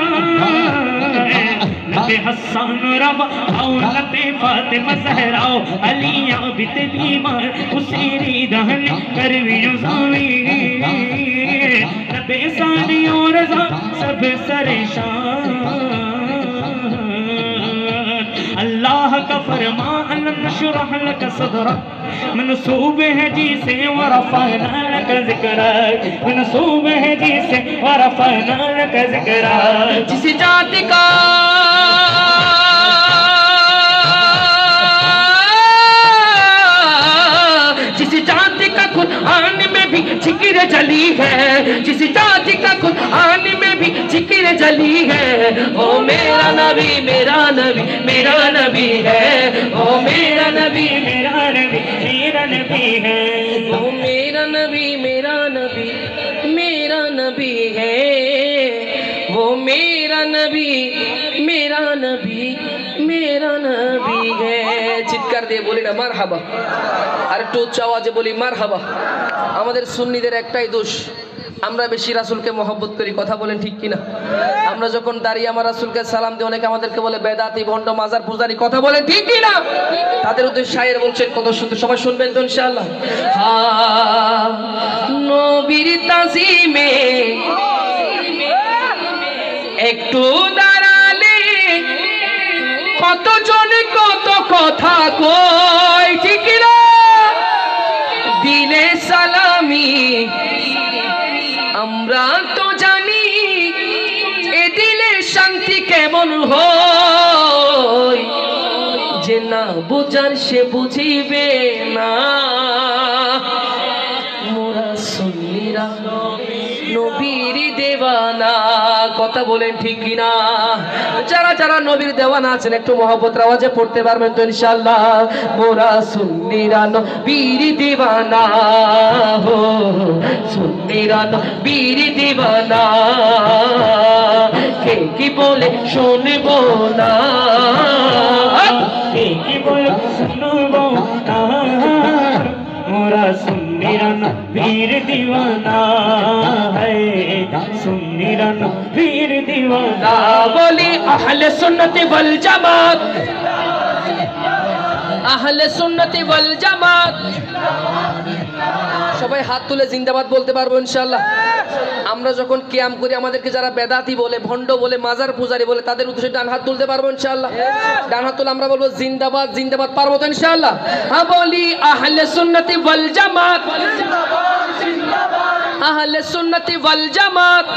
लते हसन रवा आओ लते फातिमा ज़हराओ अलिया बित बीमार उसीरी दहन करवी जुज़ावी लते सानी और रज़ा सब सरेशान। अल्लाह का फरमा अलम नशरह लक सदरक मनसूब है जी से वरफ़ना लक ज़िक्रक, मनसूब है जी से वरफ़ना लक ज़िक्रक। जिस जाति का कुरान में भी जिक्र जली है, जिस जाति का कुरान में भी जिक्र जली है। ओ मेरा नबी मेरा नबी मेरा नबी है। ओ मेरा नबी मेरा नबी मेरा नबी है। ओ मेरा नबी मेरा नबी मेरा नबी है। वो मेरा नबी मेरा नबी मेरा नबी है। চিৎকার দিয়ে বলি না মারহাবা, আর একটু উচ্চ আওয়াজে বলি মারহাবা। আমাদের সুন্নিদের একটাই দোষ, আমরা বেশি রাসূলকে মহব্বত করি। কথা বলেন ঠিক কিনা? আমরা যখন দাঁড়িয়ে আমার রাসূলকে সালাম দিই অনেকে আমাদেরকে বলে বেদাতি ভণ্ড মাজার পূজারি। কথা বলেন ঠিক কিনা? তাদের উদ্দেশ্যে শায়ের বলছেন কত সুন্দর, সবাই শুনবেন তো ইনশাআল্লাহ। নবীর তাজিমে একটু দাঁড়ালে কতজন কত কথা কয়, ঠিক না? দিলে সালামি আমরা তো জানি এ দিলে শান্তি কেমন হয়, যে না বুঝার সে বুঝিবে না। মোরা সুন্নিরা নবীর দেওয়ানা। কথা বলেন ঠিক কিনা? যারা যারা নবীর দেওয়ানা আছেন একটু মহব্বতের আওয়াজে পড়তে পারবেন তো ইনশাআল্লাহ। মোরা সুন্নিরা নবীর দেওয়ানা হো, সুন্নিরা নবীর দেওয়ানা। কে কি বলে শুনবো না, কি বলে শুনবো না, মোরা সুন্নিরা নবীর দিওয়ানা है, সুন্নিরা নবীর দিওয়ানা। বলি আহলে সুন্নতি ওয়াল জামাত, আহলে সুন্নতি ওয়াল জামাত। সবাই হাত তুলে জিন্দাবাদ বলতে পারবো ইনশাআল্লাহ। আমরা যখন কিয়াম করি আমাদেরকে যারা বেদাতি বলে, ভণ্ড বলে, মাজার পূজারি বলে, তাদের উদ্দেশ্যে ডান হাত তুলতে পারবো ইনশাআল্লাহ। ডান হাত তুলে আমরা বলবো জিন্দাবাদ জিন্দাবাদ, পারবো তো ইনশাআল্লাহ। হ্যাঁ বলি আহলে সুন্নতি ওয়াল জামাত, আহলে সুন্নতি ওয়াল জামাত।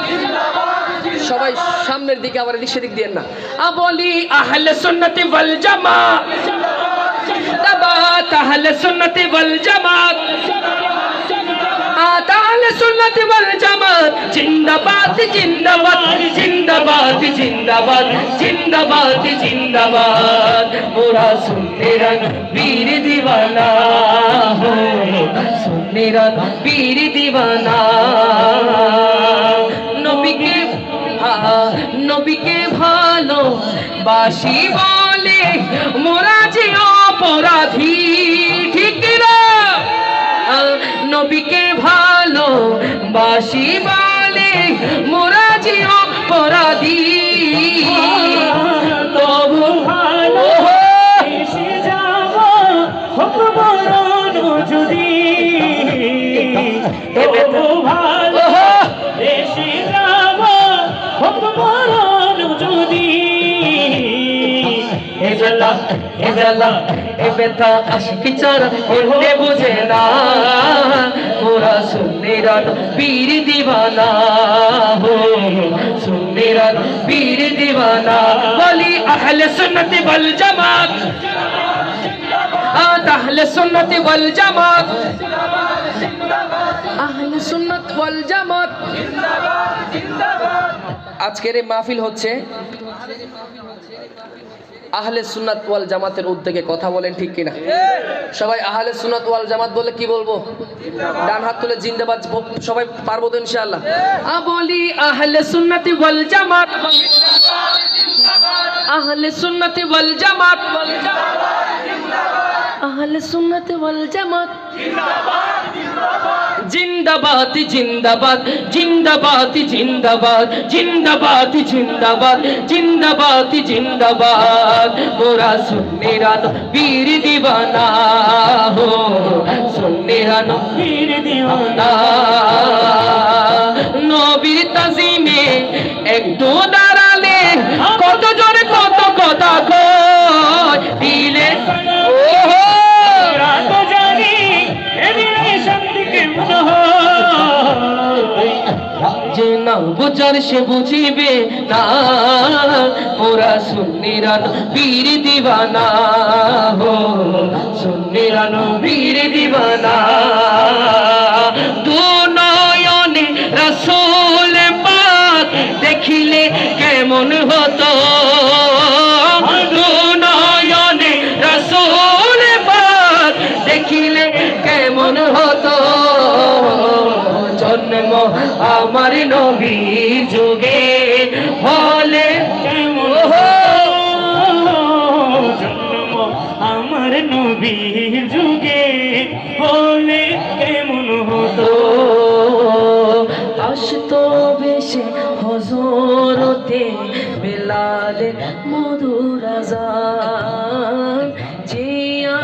সবাই সামনের দিকে, আবার এদিক সেদিক দিয়েন না। বলি আহলে সুন্নতি ওয়াল জামাত, জিন্দাবাদ আহলে সুন্নতি ওয়াল জামাত, আহলে সুন্নতি ওয়াল জামাত। জিন্দাবাদ জিন্দাবাদ জিন্দাবাদ জিন্দাবাদ জিন্দাবাদ জিন্দাবাদ। মোরা সুন্নিরা নবীর দিওয়ানা হো, সুন্নিরা নবীর দিওয়ানা। নবীকে নবীকে ভালো বাসি বলে মোরা যে অপরাধী, ঠিক না? নবীকে ভালো বাসি বলে মোরা যে অপরাধী, তবু ভালো এসে যাব হুকমরণ যদি, তবু ভালো এসে যাব হুকমরণ যদি। এবেলা এবেলা এবেতা আশিকি চারা বলতে বুঝে না, মোরা সুন্নিরা নবীর দিওয়ানা হো, সুন্নিরা নবীর দিওয়ানা। বলি আহলে সুন্নতি ওয়াল জামাত, আহলে সুন্নতি ওয়াল জামাত, আহলে সুন্নাত ওয়াল জামাত। আজকের এই মাহফিল হচ্ছে আহলে সুন্নাত ওয়াল জামাতের উদ্যোগে, কথা বলেন ঠিক কিনা? সবাই আহলে সুন্নাত ওয়াল জামাত বলে কি বলবো? ডান হাত তুলে জিন্দাবাদ, সবাই পারবো তো ইনশাআল্লাহ। বলি আহলে সুন্নতি ওয়াল জামাত, আহলে সুন্নতি ওয়াল জামাত, আহলে সুন্নতি ওয়াল জামাত। জিন্দাবাদ জিন্দাবাদ জিন্দাবাদ জিন্দাবাদ জিন্দাবাদ জিন্দাবাদ জিন্দাবাদ জিন্দাবাদ। মোরা সুন্নিরা নবীর দিওয়ানা হো, সুন্নিরা নবীর দিওয়ানা। নবীর তাজিমে একটু দাঁড়ালে কত জোরে কত কথা কয় দিলে, তো জানি এদিনে শান্তি কেমন হয়, যে না বুঝার সে বুঝিবে না, মোরা সুন্নিরা নবীর দিওয়ানা হো, সুন্নিরা নবীর দিওয়ানা। দু নয়নে রাসূল পাক দেখিলে কেমন হতো, দু নয়নে রাসূল পাক দেখিলে কেমন হতো। জন্ম আমার নবীর যুগে হলে কেমন হতো, জন্ম আমার নবীর যুগে হলে কেমন হতো। আসতো বেশে হযরতে বেলালের মধুর আযান, যে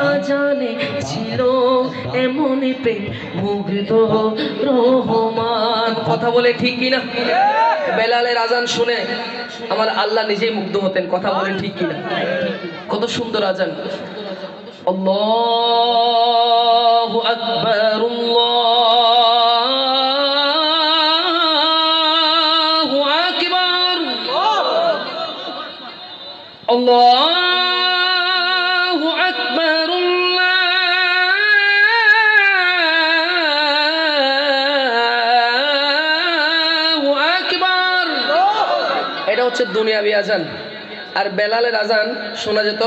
আজানে ছিল এমন প্রেম মুগ্ধ রহমান। কথা বলে ঠিক কিনা? বেলালের আজান শুনে আমার আল্লাহ নিজেই মুগ্ধ হতেন। কথা বলে ঠিক কিনা? কত সুন্দর আজান। আল্লাহু আকবার, আল্লাহু আকবার, আল্লাহু আকবার, আল্লাহু আকবার। এটা হচ্ছে দুনিয়াবি আজান। আর বেলালের আজান শোনা যেত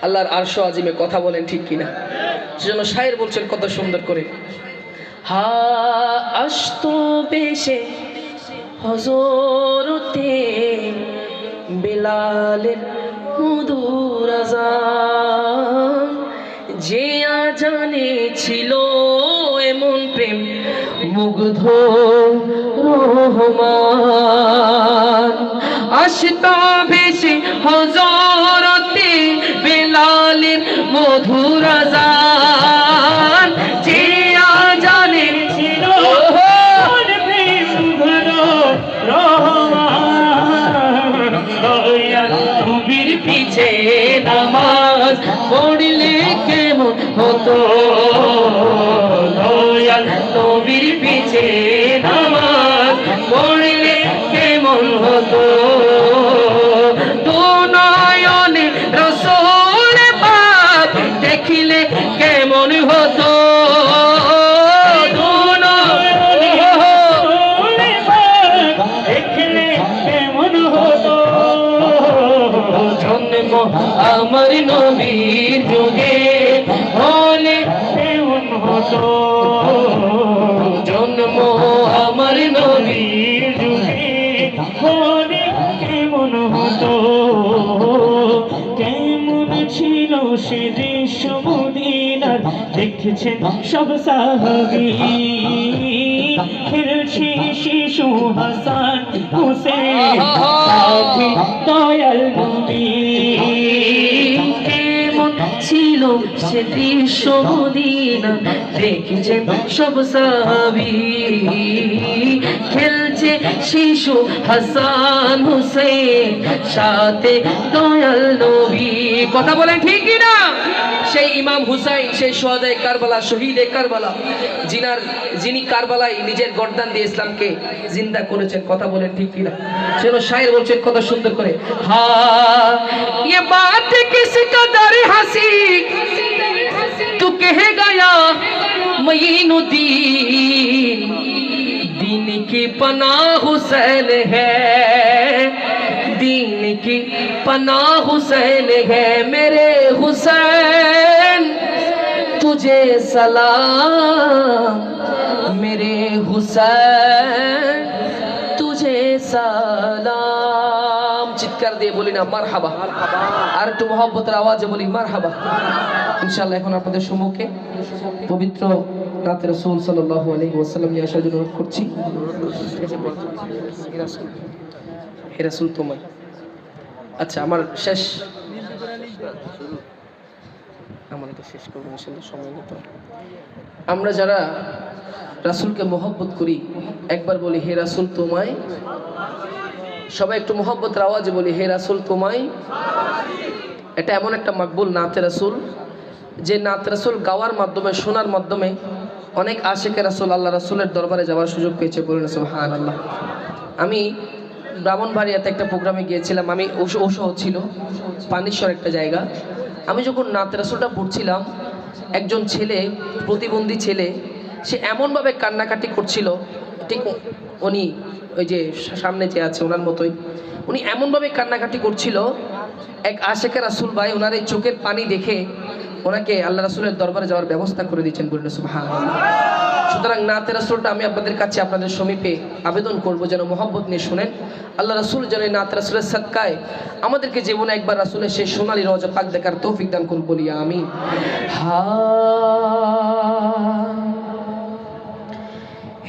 আল্লাহর আরশ আজিমে। কথা বলেন ঠিক কিনা? সেজন্য শায়ের বলছেন কত সুন্দর করে, হা আসতো বেশে হযরতে বেলালের মধুর আযান, যে আজানে ছিল এমন প্রেম মুগ্ধ রহমান। আসতা ভেসে হযরতে বেলালের মধুর আযান, যে আজানে ছিল নবীর পিছে নামাজ পড়লে কেমন হতো, দয়াল নবীর পিছে নামাজ পড়লে কেমন হতো, দু নয়নে রাসূল পাক দেখিলে কেমন হতো, আমার নবীর যুগে হলে কেমন হতো, জন্ম আমার নবীর যুগে হলে কেমন হতো, কেমন ছিল সে দৃশ্য মদিনার দেখেছেন সব সাহাবী, খেলছে শিশু হাসান হুসেন সাথে দয়াল নবী, কেমন ছিল সে দৃশ্য মদিনা দেখেছেন সব সাহাবী, খেলছে শিশু হাসান হুসেন সাথে দয়াল নবী। কথা বলেন ঠিক কি না? সেই ইমাম হুসাইন, সেই শুহাদায়ে কারবালা, শহীদে কারবালা, যিনি কারবালায় নিজের গর্দান দিয়ে ইসলামকে জিন্দা করেছেন। কথা বলেন ঠিক কি না? সেজন্য শায়ের বলছেন কত সুন্দর করে, হা ये बात किस कदर हंसी तू कह गया मईनुद्दीन, दीन की पनाह हुसैन है, दीन की पनाह हुसैन है, मेरे हुसैन तुझे सलाम, मेरे हुसैन तुझे सलाम। চিৎকার দিয়ে বলি না মারহাবা, আর একটু মহব্বতের আওয়াজে বলি মারহাবা। ইনশাআল্লাহ এখন আপনাদের সম্মুখে পবিত্র নাতে রাসূল সাল্লাল্লাহু আলাইহি ওয়াসাল্লাম নিয়ে আসার জন্য অনুরোধ করছি। হে রাসূল তোমায়, আচ্ছা আমার শেষ, আমরা তো শেষ করবো ইনশাআল্লাহ, সময় নিতে। আমরা যারা রাসূলকে মহব্বত করি একবার বলি হে রাসূল তোমায়, সবাই একটু মহব্বতের আওয়াজে বলি হে রাসূল তোমায়। এটা এমন একটা মাকবুল নাতে রাসূল, যে নাতে রাসূল গাওয়ার মাধ্যমে, শোনার মাধ্যমে অনেক আশিকে রাসূল আল্লাহ রাসূলের দরবারে যাওয়ার সুযোগ পেয়েছে। বলেন সুবহানাল্লাহ। আমি ব্রাহ্মণবাড়িয়াতে একটা প্রোগ্রামে গিয়েছিলাম, আমি ওসহ ছিল পানিশ্বর একটা জায়গা। আমি যখন নাতে রাসূলটা পড়ছিলাম, একজন ছেলে, প্রতিবন্ধী ছেলে, সে এমনভাবে কান্নাকাটি করছিল, ঠিক উনি ওই যে সামনে যে আছে ওনার মতোই, উনি এমনভাবে কান্নাকাটি করছিল, এক আশিকে রাসূল ভাই ওনার এই চোখের পানি দেখে ওনাকে আল্লাহ রাসূলের দরবারে যাওয়ার ব্যবস্থা করে দিয়েছেন। বলেন সুবহানাল্লাহ। সুতরাং নাতে রাসূলটা আমি আপনাদের কাছে, আপনাদের সমীপে আবেদন করব যেন মহব্বত নিয়ে শুনেন। আল্লাহ রাসূল যেন নাতে রাসূলের সাদকায় আমাদেরকে জীবনে একবার রাসূলের সেই সোনালী রওজা পাক দেখার তৌফিক দান করুন, বলি আমিন।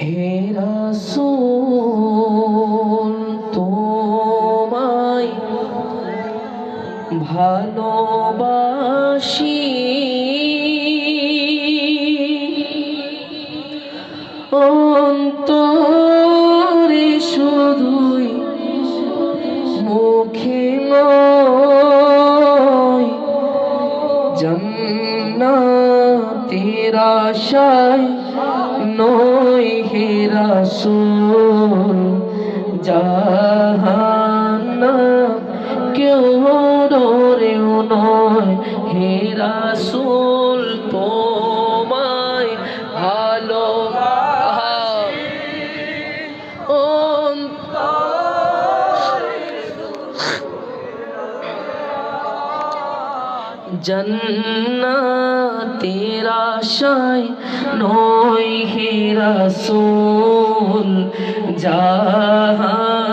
হে রাসূল তোমায় ভালোবাসি, অন্তরে শুধুই মুখে নয়, জান্নাতের আশায় নয় হে রাসূল, জাহান্নাম কেউ ডরেও নয় হে রাসূল তোমায় জান্নাতের আশায় নয় হে রাসূল, জাহান্নাম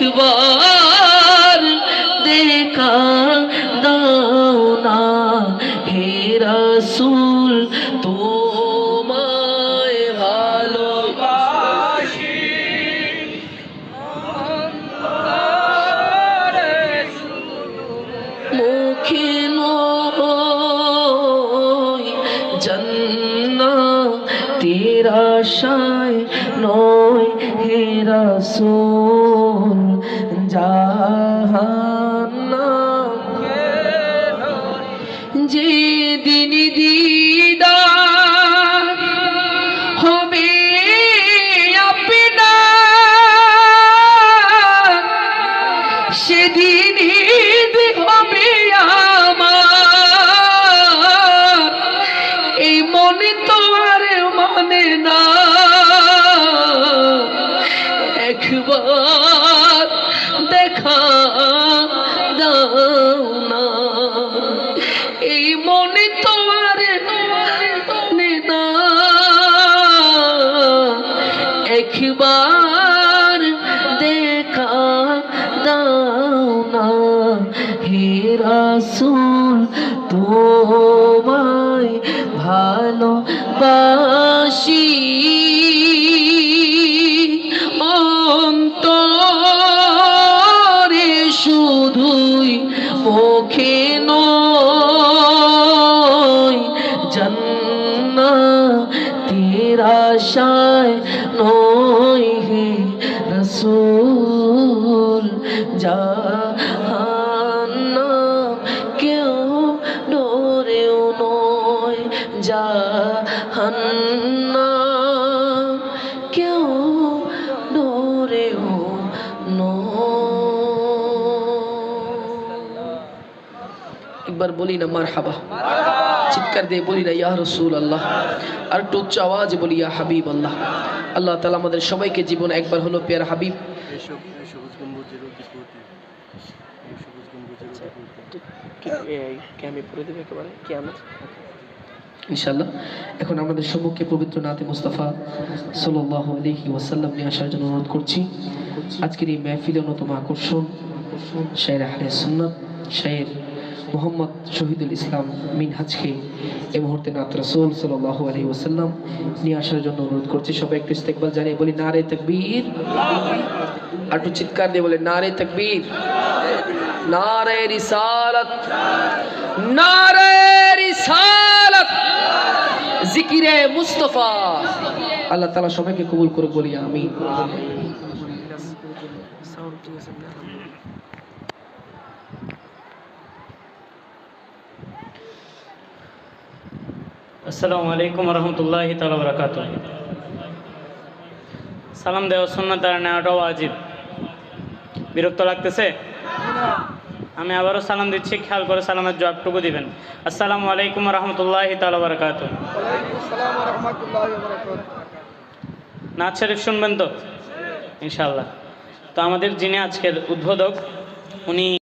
একবার দেখা দাও না হে রাসূল তোমায় ভালোবাসি মুখে নয় জান্নাতের আশায় নয় হে রাসূল জাহান্নাম যেদিন দিদার হবে আপনার সেদিন ঈদ হবে আমার এই মনে তো আর মানে না একবার দেখা দাও না এই মনে তো আর মানে না একবার দেখা দাও না হে রাসূল তোমায় ভালোবাসি অন্তরে শুধুই মুখে নয় জান্নাতের আশায় নয় হে রাসূল জাহান্নাম কেউ ডরেও নয় জাহান্নাম কেউ ডরেও একবার বলি না মারহাবা চিৎকার দিয়ে বলি না ইয়া রাসূলুল্লাহ আর একটু উচ্চ আওয়াজে বলি ইয়া হাবিবাল্লাহ আল্লাহ তাআলা আমাদের সবাইকে জীবন একবার হলো পেয়ার হাবিব ইনশাআল্লাহ এখন আমাদের সম্মুখে পবিত্র নাতে মুস্তাফা সাল্লাল্লাহু আলাইহি ওয়াসাল্লাম নিয়ে আসার জন্য অনুরোধ করছি আজকের এই মাহফিলের অন্যতম আকর্ষণ শায়ের আহলে সুন্নাত শায়ের মোহাম্মদ শহীদুল ইসলাম মিনহাজকে এই মুহূর্তে নাত রাসূল সাল্লাল্লাহু আলাইহি ওয়াসাল্লাম নিয়ে আসার জন্য অনুরোধ করছি সবাই একটু ইস্তেকবাল জানিয়ে বলি নারে তাকবীর আর একটু চিৎকার দিয়ে বলে নারে তাকবীর নারে রিসালাত নারে রিসালাত জিকিরে মুস্তাফা আল্লাহ তাআলা সবাইকে কবুল করুক বলি আমিন আসসালামু আলাইকুম রহমতুল্লাহি তাআলা বারাকাতুহু সালাম দেওয়া সুন্নাত আর নেওয়াটাও ওয়াজিব বিরক্ত লাগতেছে আমি আবারও সালাম দিচ্ছি খেয়াল করে সালামের জবাবটুকু দিবেন আসসালামু আলাইকুম রহমতুল্লাহি তাআলা বারাকাতুহু নাচ শরীফ শুনবেন তো ইনশাআল্লাহ তো আমাদের যিনি আজকের উদ্বোধক উনি